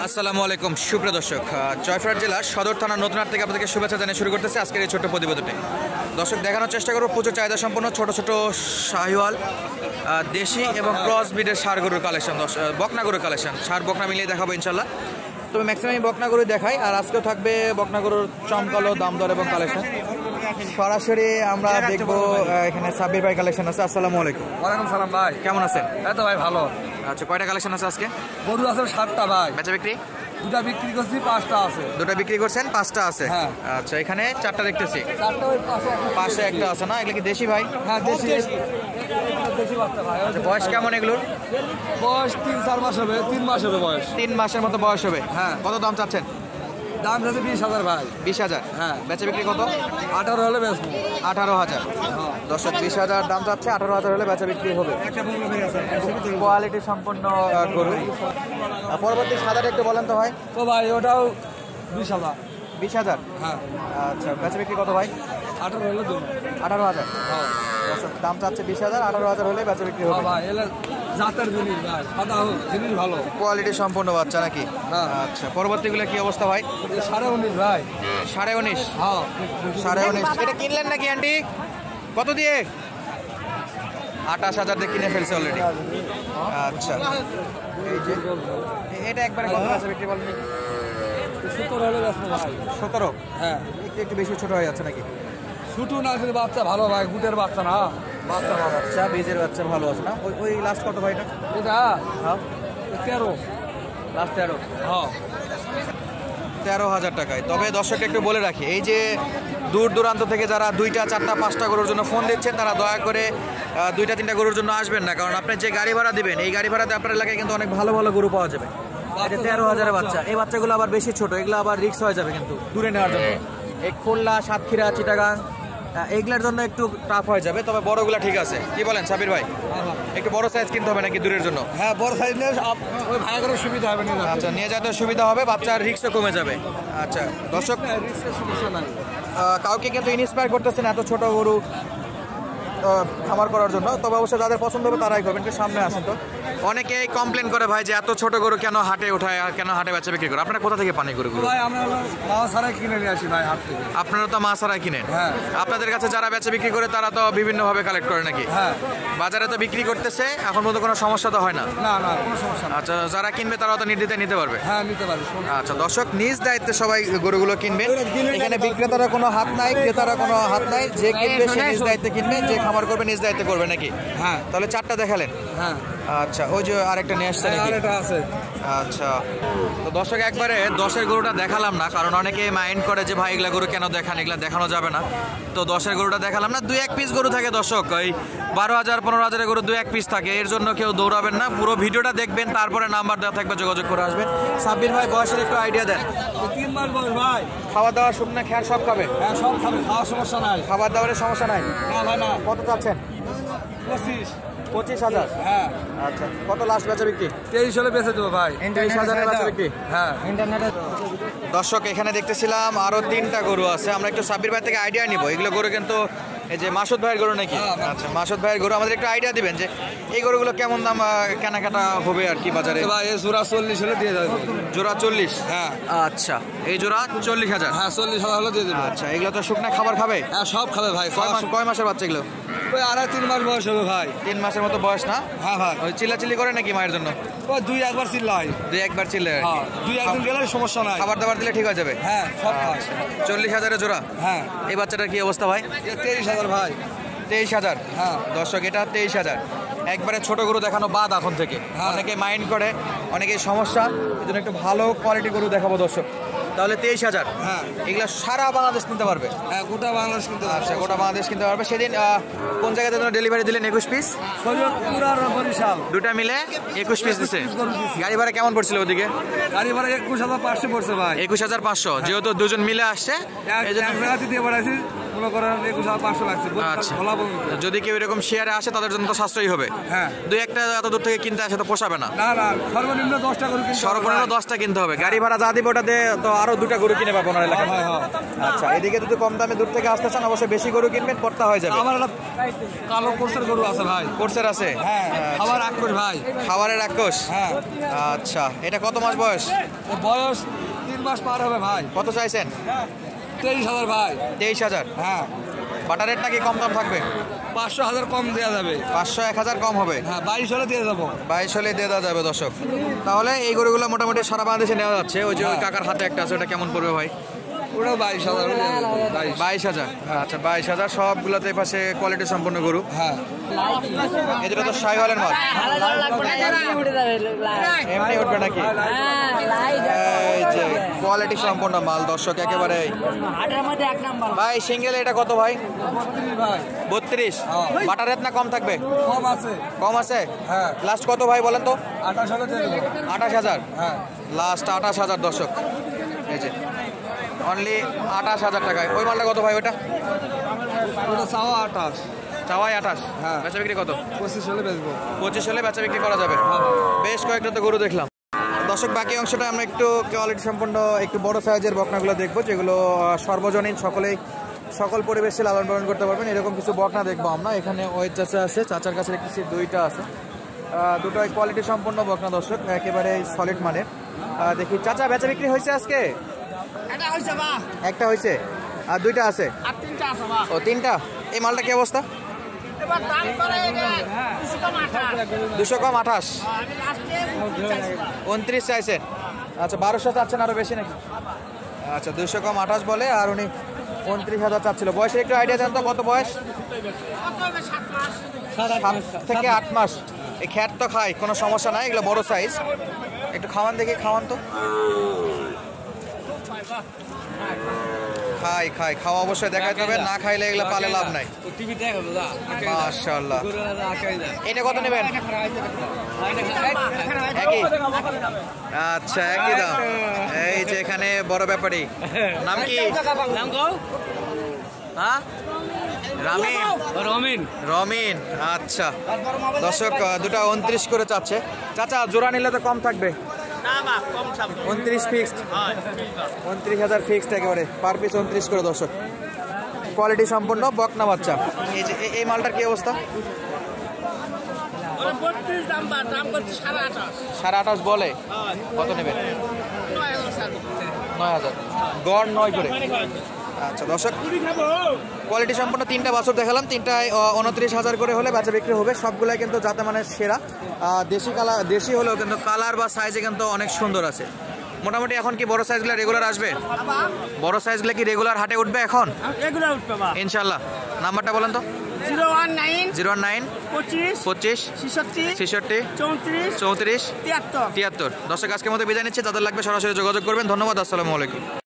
আসসালামু আলাইকুম সুপ্রিয় দর্শক, জয়পুরহাট জেলার সদর থানার নতুনহাট থেকে আপনাদেরকে শুভেচ্ছা জানিয়ে শুরু করতেছে আজকের এই ছোট্ট প্রতিবেদনটি। দর্শক, দেখানোর চেষ্টা করব প্রচুর চাহিদা সম্পন্ন ছোট ছোট শাহিওয়াল, দেশি এবং ক্রস ব্রিডের ষাঁড় গরুর কালেকশন, বকনা গরুর কালেকশন, ষাঁড় বকনা মিলিয়ে দেখাবো ইনশাল্লাহ। তবে ম্যাক্সিমাম বকনা গরু দেখাই, আর আজকেও থাকবে বকনা গরুর চমকালো দাম দর এবং কালেকশন। সরাসরি আমরা দেখবো এখানে সাব্বির ভাই কালেকশন আছে। আসসালামু আলাইকুম। ওয়ালাইকুম সালাম ভাই, কেমন আছেন? এই তো ভাই ভালো। আচ্ছা, কয়টা কালেকশন আছে আজকে? গরু আছে 7টা ভাই, বেচা বিক্রি? দুটা বিক্রি করছি, 5টা আছে। দুটা বিক্রি করছেন, 5টা আছে। হ্যাঁ। আচ্ছা, এখানে 4টা দেখতেছি, 4টা ওই পাশে একটা আছে না? এগুলো কি দেশি ভাই? হ্যাঁ দেশি বাচ্চা ভাই। বয়স কেমন এগুলোর? বয়স 3-4 মাস হবে, 3 মাস হবে বয়স। 3 মাসের মতো বয়স হবে। হ্যাঁ। কত দাম চাচ্ছেন? দাম আছে 20,000 ভাই। 20,000? হ্যাঁ। বেচা বিক্রি কত? 18 হলে বেচবো। 18,000। দর্শক, 20,000 দাম চাচ্ছে, 18,000 হলে বেচা বিক্রি হবে। কোয়ালিটি সম্পন্ন গরু। পরবর্তী সাদাটা একটু বলেন তো ভাই। তো ভাই ওটাও 20,000। 20,000? হ্যাঁ। আচ্ছা, বেচা বিক্রি কত ভাই? 18 হলে দেবো। 18,000? হ্যাঁ দর্শক, দাম চাচ্ছে 20,000, 18,000 হলে বেচা বিক্রি হবে। ভাই এলে জাতের জিনিস ভাই, সাদা হোক জিনিস ভালো, কোয়ালিটি সম্পন্ন বাচ্চা নাকি? হ্যাঁ। আচ্ছা, পরবর্তীগুলো কি অবস্থা ভাই? 19.5 ভাই। 19.5? হ্যাঁ 19.5। এটা কিনলেন নাকি আন্টি? কত দিয়ে? 28,000 দিয়ে কিনে ফেলছে অলরেডি। আচ্ছা, এই যে এটা একবারে কত আছে বিক্রি বলেন? 17 হলে বেচবো ভাই। 17? হ্যাঁ। একটু বেশি ছোট হয়ে যাচ্ছে নাকি? ছুটু না কিন্তু বাচ্চা ভালো ভাই, গুটের বাচ্চা না, বাচ্চা ভালো। আচ্ছা, বীজের বাচ্চা ভালো আছে না? ওই লাস্ট কত ভাই এটা? এটা হ্যাঁ, 13। লাস্ট 13? হ্যাঁ 13,000 টাকায়। তবে দর্শক একটু বলে রাখি, এই যে দূর দূরান্ত থেকে যারা 2টা 4টা 5টা গরুর জন্য ফোন দিচ্ছেন, তারা দয়া করে 2টা 3টা গরুর জন্য আসবেন না, কারণ আপনি যে গাড়ি ভাড়া দিবেন, এই গাড়ি ভাড়াতে আপনার এলাকায় কিন্তু অনেক ভালো ভালো গরু পাওয়া যাবে। এটা 13,000-এর বাচ্চা। এই বাচ্চাগুলো আবার বেশি ছোট, এগুলো আবার রিস্ক হয়ে যাবে কিন্তু দূরে নেওয়ার জন্য। এই খুলনা, সাতক্ষীরা, চিটাগাং এইগুলোর জন্য একটু টাফ হয়ে যাবে। তবে বড়গুলা ঠিক আছে। কি বলেন সাবির ভাই? একটু বড় সাইজ কিনতে হবে নাকি দূরের জন্য? হ্যাঁ বড় সাইজ নিয়ে ওই ভাড়া করে সুবিধা হবে না। আচ্ছা, নিয়ে যেতে সুবিধা হবে, বাচ্চার রিস্কও কমে যাবে। আচ্ছা দর্শক, সমস্যা নাই। কাউকে কিন্তু ইন্সপায়ার করতেছেন এত ছোট গরু খামার করার জন্য। তবে অবশ্যই যাদের পছন্দ হবে তারাই করবেন। একটু সামনে আসেন তো। অনেকেই কমপ্লেন করে ভাই যে এত ছোট গরু কেন হাটে ওঠায় আর কেন হাটে বেচা বিক্রি করে। আপনারা কোথা থেকে পানি গরুগুলো? ভাই আমরা মাছ ছাড়াই কিনে নিয়ে আসি ভাই হাট থেকে। আপনারা তো মাছ ছাড়াই কিনেন? হ্যাঁ। আপনাদের কাছে যারা বেচা বিক্রি করে তারা তো বিভিন্নভাবে কালেক্ট করে নাকি? হ্যাঁ। বাজারে তো বিক্রি করতেছে, এখন পর্যন্ত কোনো সমস্যা তো হয় না? না না কোনো সমস্যা না। আচ্ছা, যারা কিনবে তারা তো নির্দ্বিধায় নিতে পারবে? হ্যাঁ নিতে পারি। আচ্ছা দর্শক, নিজ দায়িত্বে সবাই গরুগুলো কিনবেন। এখানে বিক্রেতারা কোনো হাত নাই, ক্রেতারা কোনো হাত নাই। যে কিনবে সে নিজ দায়িত্বে কিনবে, যে খামার করবে নিজ দায়িত্বে করবে নাকি? হ্যাঁ। তাহলে 4টা দেখালেন? হ্যাঁ। আচ্ছা, ওই যে আরেকটা নিয়ে আসছে নাকি? আরেকটা আছে। আচ্ছা, তো দর্শক একবারে 10-এর গরুটা দেখালাম না, কারণ অনেকে মাইন্ড করে যে ভাই এগুলা গরু কেন দেখান, এগুলা দেখানো যাবে না। তো 10-এর গরুটা দেখালাম না। 2-1 পিস গরু থাকে দর্শক, ওই 12,000 15,000-এর গরু 2-1 পিস থাকে। এর জন্য কেউ দৌড়াবেন না, পুরো ভিডিওটা দেখবেন, তারপরে নাম্বার দেওয়া থাকবে, যোগাযোগ করে আসবেন। সাব্বির ভাই বয়সের একটু আইডিয়া দেন। 3 মাস বয়স ভাই। খাওয়া দাওয়া, শুকনা খেয়ার সব খাবে? হ্যাঁ সব খাবে, খাওয়ার সমস্যা নাই। খাবার দাবারের সমস্যা নাই? না ভাই না। কত চাচ্ছেন? 25,000। হ্যাঁ। আচ্ছা, কত লাস্ট বেচা বিক্রি? 23 হলে বেচে দেবো ভাই। 23,000-এর বেচা বিক্রি? হ্যাঁ ইন্টারনেটে। দর্শক, এখানে দেখতেছিলাম আরো 3টা গরু আছে। আমরা একটু সাব্বির ভাই থেকে আইডিয়া নিব। এগুলো গরু কিন্তু এই যে মাসুদ ভাইয়ের গরু নাকি? আচ্ছা, মাসুদ ভাইয়ের গরু। আমাদের একটু আইডিয়া দিবেন যে এই গরুগুলো কেমন দাম কেনাকাটা হবে আর কি বাজারে? ভাই এই জোড়া 40 হলে দিয়ে যাবে। জোড়া 40? হ্যাঁ। আচ্ছা, এই জোড়া 40,000? হ্যাঁ 40,000 হলে দিয়ে দেবে। আচ্ছা, এগুলো তো শুকনা খাবার খাবে? হ্যাঁ সব খাবে ভাই। কয় মাসের বাচ্চা এগুলো? ওই 2.5-3 মাস বয়স হবে ভাই। 3 মাসের মতো বয়স না? হ্যাঁ ভাই। ওই চিল্লাচিল্লি করে নাকি মায়ের জন্য? ওই 2-1 চিল্লাই। 2-1 চিল্লে? হ্যাঁ 2-1 দিন গেলে সমস্যা নাই। খাবার দাবার দিলে ঠিক হয়ে যাবে? হ্যাঁ সব খায়। 40,000-এর জোড়া? হ্যাঁ। এই বাচ্চাটার কি অবস্থা ভাই? 23,000 ভাই। 23,000? হ্যাঁ। দর্শক, এটা 23,000। একবারে ছোট গরু দেখানো বাদ এখন থেকে। হ্যাঁ। অনেকে মাইন্ড করে, অনেকে সমস্যা, এই জন্য একটু ভালো কোয়ালিটি গরু দেখাবো দর্শক। তাহলে 23,000? হ্যাঁ। এগুলো সারা বাংলাদেশ কিনতে পারবে? হ্যাঁ গোটা বাংলাদেশ কিন্তু। আচ্ছা, গোটা বাংলাদেশ কিনতে পারবে। সেদিন কোন জায়গাতে ডেলিভারি দিলেন? 21 পিস? শরীয়তপুর আর বরিশাল দুটা মিলে 21 পিস দিছে। গাড়ি ভাড়া কেমন পড়ছিল ওদিকে? গাড়ি ভাড়া 21,500 পড়ছে ভাই। 21,500? যেহেতু দুজন মিলে আসছে এই জন্য এক জায়গাতে দিয়ে পাঠাইছি মনে করেন 21,500 লাগছে আচ্ছা। খোলা পর্যন্ত। যদি কেউ এরকম শেয়ারে আসে তাদের জন্য তো সাশ্রয়ী হবে। হ্যাঁ। দুই একটা এত দূর থেকে কিনতে আসে তো পোষাবে না। না না, সর্বনিম্ন 10টা গরু কিনতে হবে। সর্বনিম্ন 10টা কিনতে হবে। গাড়ি ভাড়া যা দিবে ওটাতে তো আরো 2টা গরু কিনে পাবো ওনার এলাকায়। হ্যাঁ, হ্যাঁ। আচ্ছা, এদিকে যদি কম দামে দূর থেকে আসতে চান অবশ্যই বেশি গরু কিনবেন, পড়তা হয়ে যাবে। আমার একটা কালো কোর্সের গরু আছে ভাই। কোর্সের আছে? হ্যাঁ, খাবার আক্রোশ ভাই। খাবারের রাক্ষস? হ্যাঁ। আচ্ছা, এটা কত মাস বয়স? এর বয়স 3 মাস পার হবে ভাই। কত চাইছেন? 23,000 ভাই। 23,000? হ্যাঁ, বাটার রেট নাকি কম দাম থাকবে? 500,000 কম দেওয়া যাবে। 500-1000 কম হবে। হ্যাঁ, 22 হলে দিয়ে যাবো। 22 হলে দিয়ে দেওয়া যাবে দর্শক। তাহলে এই গরুগুলো মোটামুটি সারা বাংলাদেশে নেওয়া যাচ্ছে। ওই যে ওই কাকার হাতে একটা আছে, ওটা কেমন পড়বে ভাই? ওটা 22,000 হলে দিয়ে দেবো, 22। 22,000? আচ্ছা, 22,000। সবগুলোতে পাশে কোয়ালিটি সম্পন্ন গরু। হ্যাঁ। এই দুটো তো শাহিওয়ালের মাল, এমনি উঠবে নাকি? এই যে কোয়ালিটি সম্পন্ন মাল দর্শক একেবারে। ভাই সিঙ্গেল এটা কত ভাই? 32 ভাই। 32? হ্যাঁ। বাটার রেট না কম থাকবে? কম আছে। কম আছে? হ্যাঁ। লাস্ট কত ভাই বলেন তো? 28 হলে দিয়ে দেবো। 28,000? হ্যাঁ। লাস্ট 28,000 দর্শক। এই যে অনলি 28,000 টাকায়। ওই মালটা কত ভাই ওটা? ওটা চাওয়া 28। চাওয়াই 28? হ্যাঁ। বেচা বিক্রি কত? 25 হলে বেচবো। 25 হলে বেচা বিক্রি করা যাবে। বেশ কয়েকটা তো গরু দেখলাম দর্শক। বাকি অংশটা আমরা একটু কোয়ালিটি সম্পন্ন একটু বড় সাইজের বকনাগুলো দেখবো, যেগুলো সর্বজনীন সকল পরিবেশে লালন পালন করতে পারবেন। এরকম কিছু বকনা দেখবো আমরা। এখানে ওই চাচা আছে, চাচার কাছে একটি দুইটা আছে, দুটোই কোয়ালিটি সম্পন্ন বকনা দর্শক, একেবারে সলিড মানের। দেখি চাচা বেচা বিক্রি হয়েছে আজকে? একটা হয়েছে আর দুইটা আছে? ও, 3টা। এই মালটা কি অবস্থা? 200 কম 28? 29 চাইছেন? আচ্ছা, 1200 চাচ্ছেন আরো বেশি নাকি? আচ্ছা, 200 কম 28 বলে, আর উনি 29,000 চাচ্ছিল। বয়সের একটু আইডিয়া দেন তো, কত বয়স? 7 থেকে 8 মাস। এই খ্যাট তো খায়, কোনো সমস্যা নাই, এগুলো বড় সাইজ। একটু খাওয়ান দেখি, খাওয়ান তো। খাওয়া অবশ্যই দেখাইতে হবে, না খাইলে এগুলো পালে লাভ নাই। মাশাআল্লাহ। এটা কত নেবেন? একই? আচ্ছা, একই দাম। এই যে এখানে বড় ব্যাপারী, নাম কি? হ্যাঁ, রমিন। আচ্ছা দর্শক, দুটা 29 করে চাচ্ছে। চাচা জোড়া নিলে তো কম থাকবে? 29 ফিক্সড? 29,000 ফিক্সড একেবারে, পার পিস 29 করে দর্শক। কোয়ালিটি সম্পন্ন বকনা বাচ্চা। এই যে এই মালটার কি অবস্থা? 28.5 বলে। কত নেবেন? 9,000? গড় 9 করে। আচ্ছা দর্শক, কোয়ালিটি সম্পন্ন 3টা বাছুর দেখালাম। 3টায় 29,000 করে হলে বেচা বিক্রি হবে। সবগুলাই কিন্তু যাতে মানে সেরা দেশি হলেও কিন্তু কালার বা সাইজে কিন্তু অনেক সুন্দর আছে। মোটামুটি এখন কি বড় সাইজগুলো রেগুলার আসবে? বড় সাইজগুলো কি রেগুলার হাটে উঠবে এখন? ইনশাল্লাহ। নাম্বারটা বলেন তো। 019 25 66 34 73 দর্শক, আজকের মতো বিদায় নিচ্ছে। যাদের লাগবে সরাসরি যোগাযোগ করবেন। ধন্যবাদ। আসসালামু আলাইকুম।